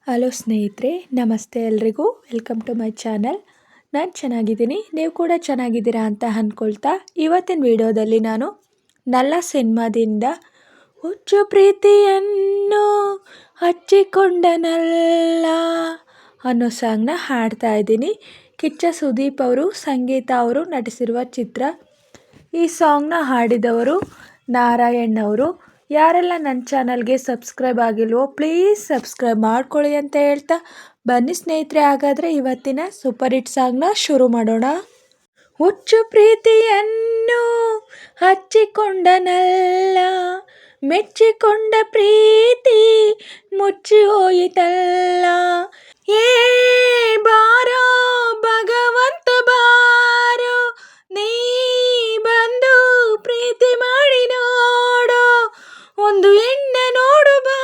Hello ಸ್ನೇಹಿತರೆ, ನಮಸ್ತೆ ಎಲ್ರಿಗೂ. Welcome to my channel. ನಾನು ಚೆನ್ನಾಗಿದ್ದೀನಿ, ನೀವು ಕೂಡ ಚೆನ್ನಾಗಿದ್ದೀರಾ ಅಂತ ಅಂದ್ಕೊಳ್ತಾ ಇವತ್ತಿನ ವಿಡಿಯೋದಲ್ಲಿ ನಾನು ನಲ್ಲ ಸಿನಿಮಾದಿಂದ ಹುಚ್ಚು ಪ್ರೀತಿಯನ್ನು ಹಚ್ಚಿಕೊಂಡನಲ್ಲ ಅನ್ನೋ ಸಾಂಗ್ನ ಹಾಡ್ತಾ ಇದ್ದೀನಿ. ಕಿಚ್ಚ ಸುದೀಪ್ ಅವರು, ಸಂಗೀತ ಅವರು ನಟಿಸಿರುವ ಚಿತ್ರ. ಈ ಸಾಂಗ್ನ ಹಾಡಿದವರು ನಾರಾಯಣ್ ಅವರು. ಯಾರೆಲ್ಲ ನನ್ನ ಚಾನಲ್ಗೆ ಸಬ್ಸ್ಕ್ರೈಬ್ ಆಗಿಲ್ವೋ ಪ್ಲೀಸ್ ಸಬ್ಸ್ಕ್ರೈಬ್ ಮಾಡ್ಕೊಳ್ಳಿ ಅಂತ ಹೇಳ್ತಾ ಬನ್ನಿ ಸ್ನೇಹಿತರೆ, ಹಾಗಾದರೆ ಇವತ್ತಿನ ಸೂಪರ್ ಹಿಟ್ ಸಾಂಗ್ನ ಶುರು ಮಾಡೋಣ. ಹುಚ್ಚು ಪ್ರೀತಿಯನ್ನು ಹಚ್ಚಿಕೊಂಡನಲ್ಲ, ಮೆಚ್ಚಿಕೊಂಡ ಪ್ರೀತಿ ಮುಚ್ಚಿ ಹೋಯಿತಲ್ಲ. ಏ ಬಾರೋ ಭಗವಂತ ಬಾರೋ, ನೀ ಬಂದು ಪ್ರೀತಿ ಮಾಡಿ ನೋಡು. ಒಂದು ಹೆಣ್ಣ ನೋಡು ಬಾ,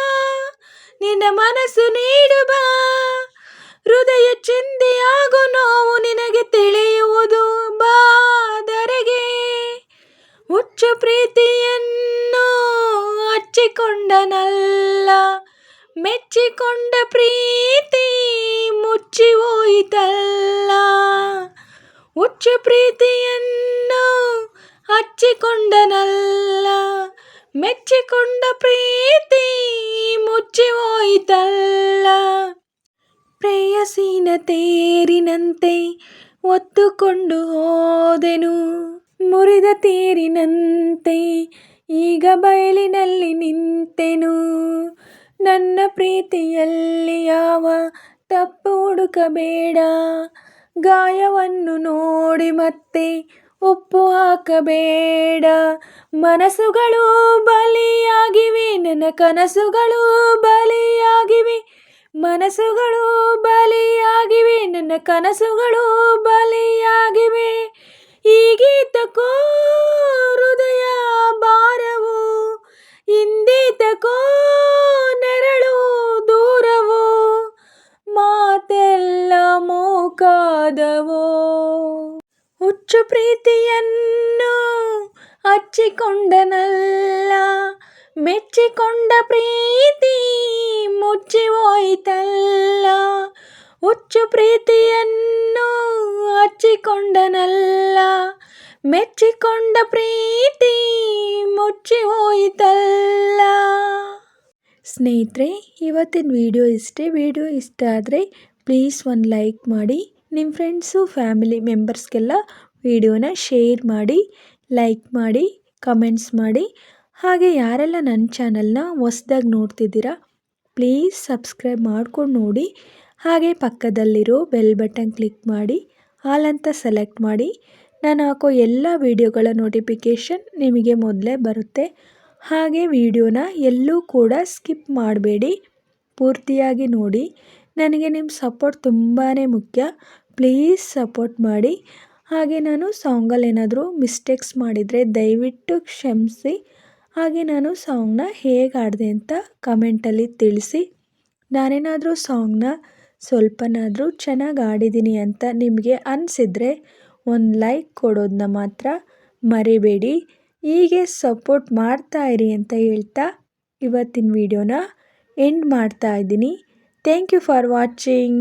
ನಿನ್ನ ಮನಸ್ಸು ನೀಡು ಬಾ. ಹೃದಯ ಚಿಂದಿಯಾಗೋ ನೋವು ನಿನಗೆ ತಿಳಿಯುವುದು ಬಾದರೆಗೆ. ಹುಚ್ಚು ಪ್ರೀತಿಯನ್ನು ಹಚ್ಚಿಕೊಂಡನಲ್ಲ, ಮೆಚ್ಚಿಕೊಂಡ ಪ್ರೀತಿ ಮುಚ್ಚಿ ಹೋಯಿತಲ್ಲ. ಹುಚ್ಚು ಪ್ರೀತಿಯನ್ನು ಹಚ್ಚಿಕೊಂಡನಲ್ಲ, ಮೆಚ್ಚಿಕೊಂಡ ಪ್ರೀತಿ ಮುಚ್ಚಿ ಹೋಯಿತಲ್ಲ. ಪ್ರೇಯಸಿನ ತೇರಿನಂತೆ ಒತ್ತುಕೊಂಡು ಹೋದೆನು, ಮುರಿದ ತೇರಿನಂತೆ ಈಗ ಬಯಲಿನಲ್ಲಿ ನಿಂತೆನು. ನನ್ನ ಪ್ರೀತಿಯಲ್ಲಿ ಯಾವ ತಪ್ಪು ಹುಡುಕಬೇಡ, ಗಾಯವನ್ನು ನೋಡಿ ಮತ್ತೆ ಉಪ್ಪು ಹಾಕಬೇಡ. ಮನಸ್ಸುಗಳು ಬಲಿಯಾಗಿವೆ, ನನ್ನ ಕನಸುಗಳು ಬಲಿಯಾಗಿವೆ. ಮನಸ್ಸುಗಳು ಬಲಿಯಾಗಿವೆ, ನನ್ನ ಕನಸುಗಳು ಬಲಿಯಾಗಿವೆ. ಈಗೀತಕೋ ಹೃದಯ ಭಾರವು, ಇಂದೀತಕೋ ನೆರಳು ದೂರವು. ಮಾತೆಲ್ಲ ಮೂಕಾದವೋ. ಹುಚ್ಚು ಪ್ರೀತಿಯನ್ನು ಹಚ್ಚಿಕೊಂಡನಲ್ಲ, ಮೆಚ್ಚಿಕೊಂಡ ಪ್ರೀತಿ ಮುಚ್ಚಿ ಹೋಯಿತಲ್ಲ. ಹುಚ್ಚು ಪ್ರೀತಿಯನ್ನು ಹಚ್ಚಿಕೊಂಡನಲ್ಲ, ಮೆಚ್ಚಿಕೊಂಡ ಪ್ರೀತಿ ಮುಚ್ಚಿ ಹೋಯಿತಲ್ಲ. ಸ್ನೇಹಿತರೆ, ಇವತ್ತಿನ ವಿಡಿಯೋ ಇಷ್ಟೇ. ವಿಡಿಯೋ ಇಷ್ಟ ಆದರೆ ಪ್ಲೀಸ್ ಒಂದು ಲೈಕ್ ಮಾಡಿ, ನಿಮ್ಮ ಫ್ರೆಂಡ್ಸು ಫ್ಯಾಮಿಲಿ ಮೆಂಬರ್ಸ್ಗೆಲ್ಲ ವಿಡಿಯೋನ ಶೇರ್ ಮಾಡಿ, ಲೈಕ್ ಮಾಡಿ, ಕಮೆಂಟ್ಸ್ ಮಾಡಿ. ಹಾಗೆ ಯಾರೆಲ್ಲ ನನ್ನ ಚಾನಲ್ನ ಹೊಸ್ದಾಗಿ ನೋಡ್ತಿದ್ದೀರಾ ಪ್ಲೀಸ್ ಸಬ್ಸ್ಕ್ರೈಬ್ ಮಾಡ್ಕೊಂಡು ನೋಡಿ. ಹಾಗೆ ಪಕ್ಕದಲ್ಲಿರೋ ಬೆಲ್ ಬಟನ್ ಕ್ಲಿಕ್ ಮಾಡಿ ಆಲ್ ಅಂತ ಸೆಲೆಕ್ಟ್ ಮಾಡಿ. ನಾನು ಹಾಕೋ ಎಲ್ಲ ವಿಡಿಯೋಗಳ ನೋಟಿಫಿಕೇಷನ್ ನಿಮಗೆ ಮೊದಲೇ ಬರುತ್ತೆ. ಹಾಗೆ ವಿಡಿಯೋನ ಎಲ್ಲೂ ಕೂಡ ಸ್ಕಿಪ್ ಮಾಡಬೇಡಿ, ಪೂರ್ತಿಯಾಗಿ ನೋಡಿ. ನನಗೆ ನಿಮ್ಮ ಸಪೋರ್ಟ್ ತುಂಬಾ ಮುಖ್ಯ. ಪ್ಲೀಸ್ ಸಪೋರ್ಟ್ ಮಾಡಿ. ಹಾಗೆ ನಾನು ಸಾಂಗಲ್ಲಿ ಏನಾದರೂ ಮಿಸ್ಟೇಕ್ಸ್ ಮಾಡಿದರೆ ದಯವಿಟ್ಟು ಕ್ಷಮಿಸಿ. ಹಾಗೆ ನಾನು ಸಾಂಗ್ನ ಹೇಗೆ ಹಾಡಿದೆ ಅಂತ ಕಮೆಂಟಲ್ಲಿ ತಿಳಿಸಿ. ನಾನೇನಾದರೂ ಸಾಂಗ್ನ ಸ್ವಲ್ಪನಾದರೂ ಚೆನ್ನಾಗಿ ಹಾಡಿದ್ದೀನಿ ಅಂತ ನಿಮಗೆ ಅನಿಸಿದರೆ ಒಂದು ಲೈಕ್ ಕೊಡೋದನ್ನ ಮಾತ್ರ ಮರಿಬೇಡಿ. ಹೀಗೆ ಸಪೋರ್ಟ್ ಮಾಡ್ತಾ ಇರಿ ಅಂತ ಹೇಳ್ತಾ ಇವತ್ತಿನ ವಿಡಿಯೋನ ಎಂಡ್ ಮಾಡ್ತಾ ಇದ್ದೀನಿ. Thank you for watching.